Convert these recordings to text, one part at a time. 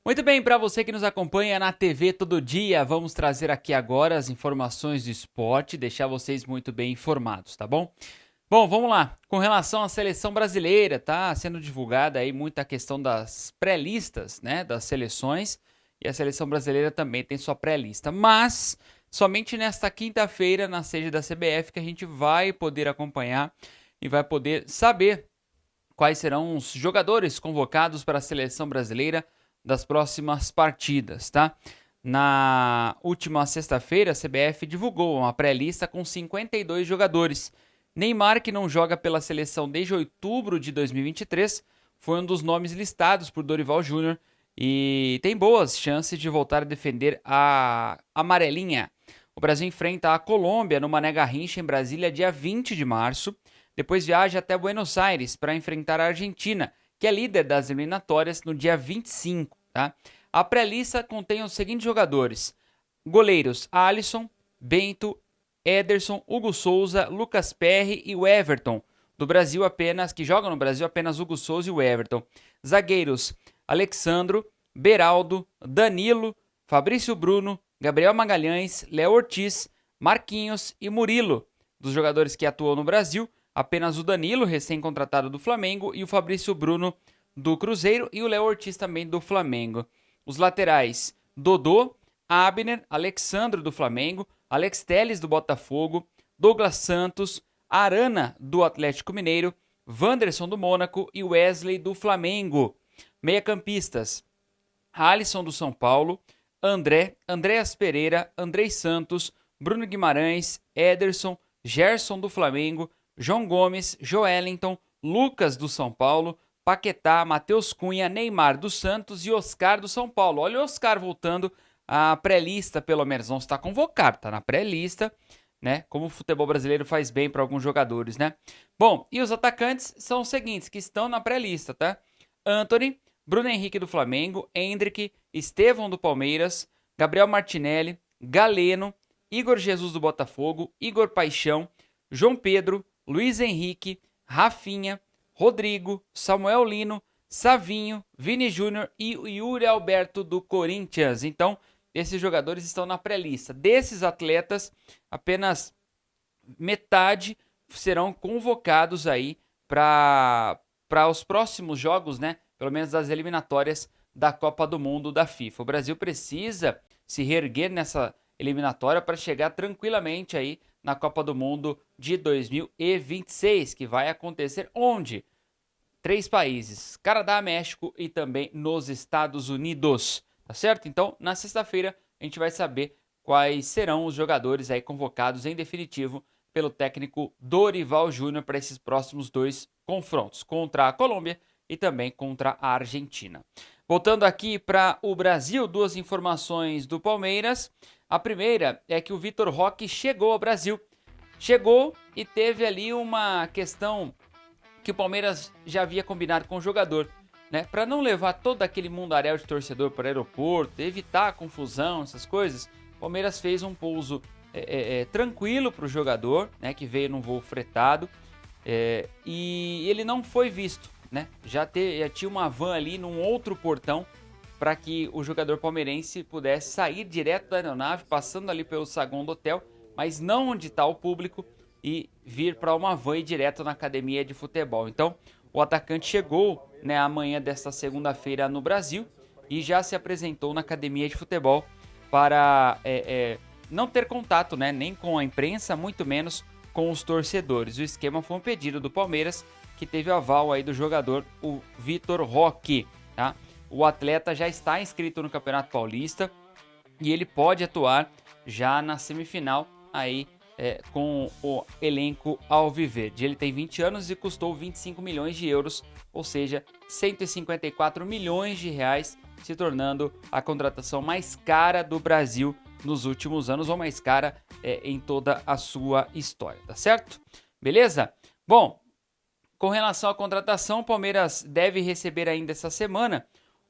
Muito bem, para você que nos acompanha na TV todo dia, vamos trazer aqui agora as informações do esporte, deixar vocês muito bem informados, tá bom? Bom, vamos lá. Com relação à seleção brasileira, tá sendo divulgada aí muita questão das pré-listas, né, das seleções, e a seleção brasileira também tem sua pré-lista, mas somente nesta quinta-feira, na sede da CBF, que a gente vai poder acompanhar e vai poder saber quais serão os jogadores convocados para a seleção brasileira das próximas partidas, tá? Na última sexta-feira, a CBF divulgou uma pré-lista com 52 jogadores. Neymar, que não joga pela seleção desde outubro de 2023, foi um dos nomes listados por Dorival Júnior e tem boas chances de voltar a defender a amarelinha. O Brasil enfrenta a Colômbia no Mané Garrincha, em Brasília, dia 20 de março. Depois viaja até Buenos Aires para enfrentar a Argentina, que é líder das eliminatórias, no dia 25. Tá? A pré-lista contém os seguintes jogadores: goleiros Alisson, Bento, Ederson, Hugo Souza, Lucas Perry e o Everton. Do Brasil apenas, que jogam no Brasil apenas Hugo Souza e o Everton. Zagueiros: Alexandro, Beraldo, Danilo, Fabrício Bruno, Gabriel Magalhães, Léo Ortiz, Marquinhos e Murilo. Dos jogadores que atuam no Brasil, apenas o Danilo, recém-contratado do Flamengo, e o Fabrício Bruno do Cruzeiro e o Léo Ortiz também do Flamengo. Os laterais: Dodô, Abner, Alexandro do Flamengo, Alex Telles do Botafogo, Douglas Santos, Arana do Atlético Mineiro, Wanderson do Mônaco e Wesley do Flamengo. Meia-campistas: Alisson do São Paulo, Andréas Pereira, Andrei Santos, Bruno Guimarães, Ederson, Gerson do Flamengo, João Gomes, Joelinton, Lucas do São Paulo, Paquetá, Matheus Cunha, Neymar do Santos e Oscar do São Paulo. Olha o Oscar voltando à pré-lista, pelo menos. Não está convocado, está na pré-lista, né? Como o futebol brasileiro faz bem para alguns jogadores, né? Bom, e os atacantes são os seguintes, que estão na pré-lista, tá? Antony, Bruno Henrique do Flamengo, Endrick, Estevão do Palmeiras, Gabriel Martinelli, Galeno, Igor Jesus do Botafogo, Igor Paixão, João Pedro, Luiz Henrique, Rafinha, Rodrigo, Samuel Lino, Savinho, Vini Júnior e o Yuri Alberto do Corinthians. Então, esses jogadores estão na pré-lista. Desses atletas, apenas metade serão convocados aí para os próximos jogos, né? Pelo menos das eliminatórias da Copa do Mundo da FIFA. O Brasil precisa se reerguer nessa eliminatória para chegar tranquilamente aí na Copa do Mundo de 2026, que vai acontecer onde? 3 países: Canadá, México e também nos Estados Unidos, tá certo? Então, na sexta-feira, a gente vai saber quais serão os jogadores aí convocados em definitivo pelo técnico Dorival Júnior para esses próximos 2 confrontos, contra a Colômbia e também contra a Argentina. Voltando aqui para o Brasil, 2 informações do Palmeiras. A primeira é que o Vitor Roque chegou ao Brasil. Chegou e teve ali uma questão que o Palmeiras já havia combinado com o jogador, né? Para não levar todo aquele mundaréu de torcedor para o aeroporto, evitar confusão, essas coisas, o Palmeiras fez um pouso tranquilo para o jogador, né? Que veio num voo fretado, e ele não foi visto, né? Já tinha uma van ali num outro portão para que o jogador palmeirense pudesse sair direto da aeronave, passando ali pelo saguão do hotel, mas não onde está o público, e vir para uma van e direto na academia de futebol. Então, o atacante chegou, né, amanhã desta segunda-feira no Brasil e já se apresentou na academia de futebol para não ter contato, né, nem com a imprensa, muito menos com os torcedores. O esquema foi um pedido do Palmeiras, que teve o aval aí do jogador, o Vitor Roque, tá? O atleta já está inscrito no Campeonato Paulista e ele pode atuar já na semifinal aí com o elenco alviverde. Ele tem 20 anos e custou 25 milhões de euros, ou seja, 154 milhões de reais, se tornando a contratação mais cara do Brasil nos últimos anos, ou mais cara em toda a sua história, tá certo? Beleza? Bom, com relação à contratação, o Palmeiras deve receber ainda essa semana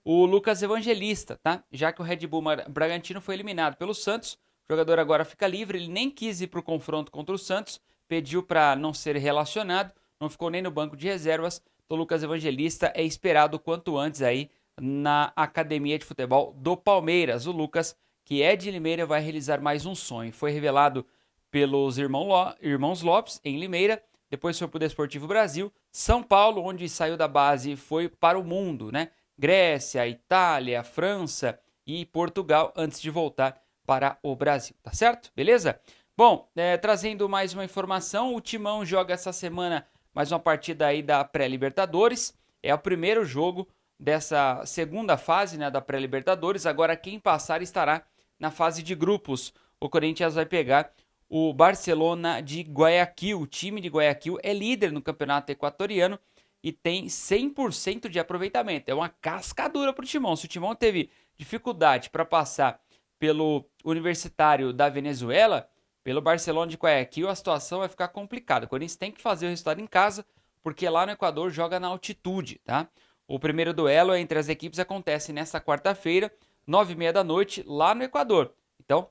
o Lucas Evangelista, tá? Já que o Red Bull Bragantino foi eliminado pelo Santos, o jogador agora fica livre, ele nem quis ir para o confronto contra o Santos, pediu para não ser relacionado, não ficou nem no banco de reservas, então o Lucas Evangelista é esperado quanto antes aí na Academia de Futebol do Palmeiras. O Lucas, que é de Limeira, vai realizar mais um sonho. Foi revelado pelos irmãos Lopes, em Limeira, depois foi para o Desportivo Brasil, São Paulo, onde saiu da base e foi para o mundo, né? Grécia, Itália, França e Portugal, antes de voltar para o Brasil, tá certo? Beleza? Bom, trazendo mais uma informação, o Timão joga essa semana mais uma partida aí da pré-Libertadores, é o primeiro jogo dessa segunda fase, né, da pré-Libertadores. Agora quem passar estará na fase de grupos. O Corinthians vai pegar o Barcelona de Guayaquil. O time de Guayaquil é líder no campeonato equatoriano e tem 100% de aproveitamento. É uma cascadura para o Timão. Se o Timão teve dificuldade para passar pelo Universitário da Venezuela, pelo Barcelona de Guayaquil, a situação vai ficar complicada. O Corinthians tem que fazer o resultado em casa, porque lá no Equador joga na altitude, tá? O primeiro duelo entre as equipes acontece nesta quarta-feira, 9h30 da noite, lá no Equador. Então,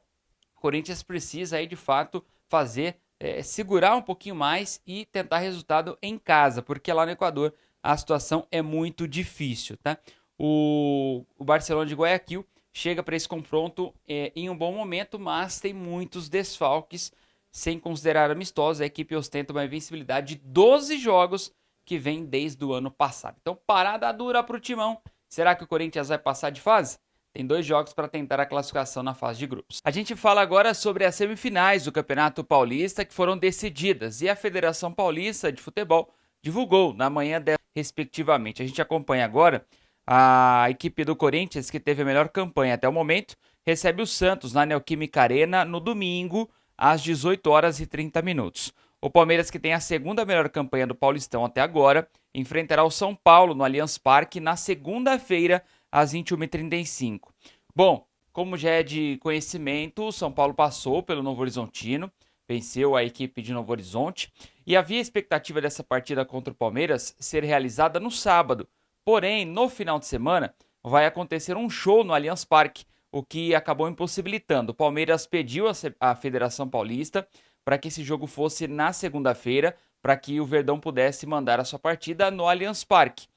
o Corinthians precisa aí de fato fazer, segurar um pouquinho mais e tentar resultado em casa, porque lá no Equador a situação é muito difícil, tá? O Barcelona de Guayaquil chega para esse confronto em um bom momento, mas tem muitos desfalques, sem considerar amistosos. A equipe ostenta uma invencibilidade de 12 jogos que vem desde o ano passado. Então, parada dura para o Timão. Será que o Corinthians vai passar de fase? Tem 2 jogos para tentar a classificação na fase de grupos. A gente fala agora sobre as semifinais do Campeonato Paulista que foram decididas e a Federação Paulista de Futebol divulgou na manhã dela, respectivamente. A gente acompanha agora a equipe do Corinthians, que teve a melhor campanha até o momento, recebe o Santos na Neoquímica Arena no domingo, às 18h30. O Palmeiras, que tem a segunda melhor campanha do Paulistão até agora, enfrentará o São Paulo no Allianz Parque na segunda-feira, às 21h35. Bom, como já é de conhecimento, o São Paulo passou pelo Novo Horizontino, venceu a equipe de Novo Horizonte, e havia expectativa dessa partida contra o Palmeiras ser realizada no sábado. Porém, no final de semana, vai acontecer um show no Allianz Parque, o que acabou impossibilitando. O Palmeiras pediu à Federação Paulista para que esse jogo fosse na segunda-feira, para que o Verdão pudesse mandar a sua partida no Allianz Parque.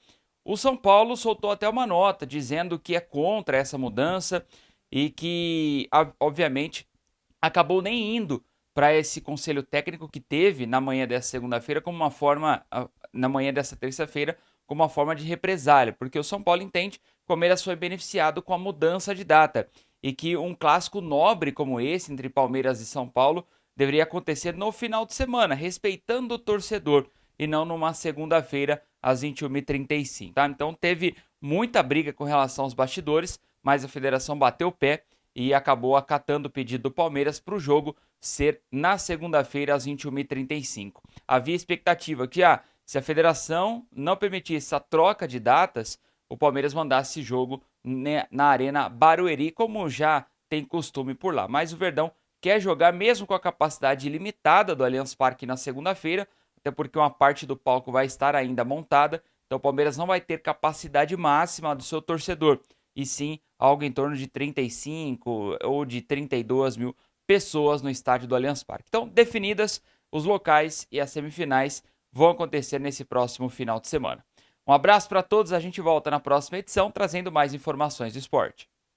O São Paulo soltou até uma nota dizendo que é contra essa mudança e que, obviamente, acabou nem indo para esse conselho técnico que teve na manhã dessa segunda-feira como uma forma, na manhã dessa terça-feira, como uma forma de represália, porque o São Paulo entende que o Palmeiras foi beneficiado com a mudança de data e que um clássico nobre como esse entre Palmeiras e São Paulo deveria acontecer no final de semana, respeitando o torcedor e não numa segunda-feira às 21h35, tá? Então teve muita briga com relação aos bastidores, mas a federação bateu o pé e acabou acatando o pedido do Palmeiras para o jogo ser na segunda-feira às 21h35. Havia expectativa que, se a federação não permitisse a troca de datas, o Palmeiras mandasse esse jogo na Arena Barueri, como já tem costume por lá. Mas o Verdão quer jogar mesmo com a capacidade limitada do Allianz Parque na segunda-feira, até porque uma parte do palco vai estar ainda montada, então o Palmeiras não vai ter capacidade máxima do seu torcedor, e sim algo em torno de 35 ou de 32 mil pessoas no estádio do Allianz Parque. Então, definidas os locais e as semifinais vão acontecer nesse próximo final de semana. Um abraço para todos, a gente volta na próxima edição trazendo mais informações do esporte.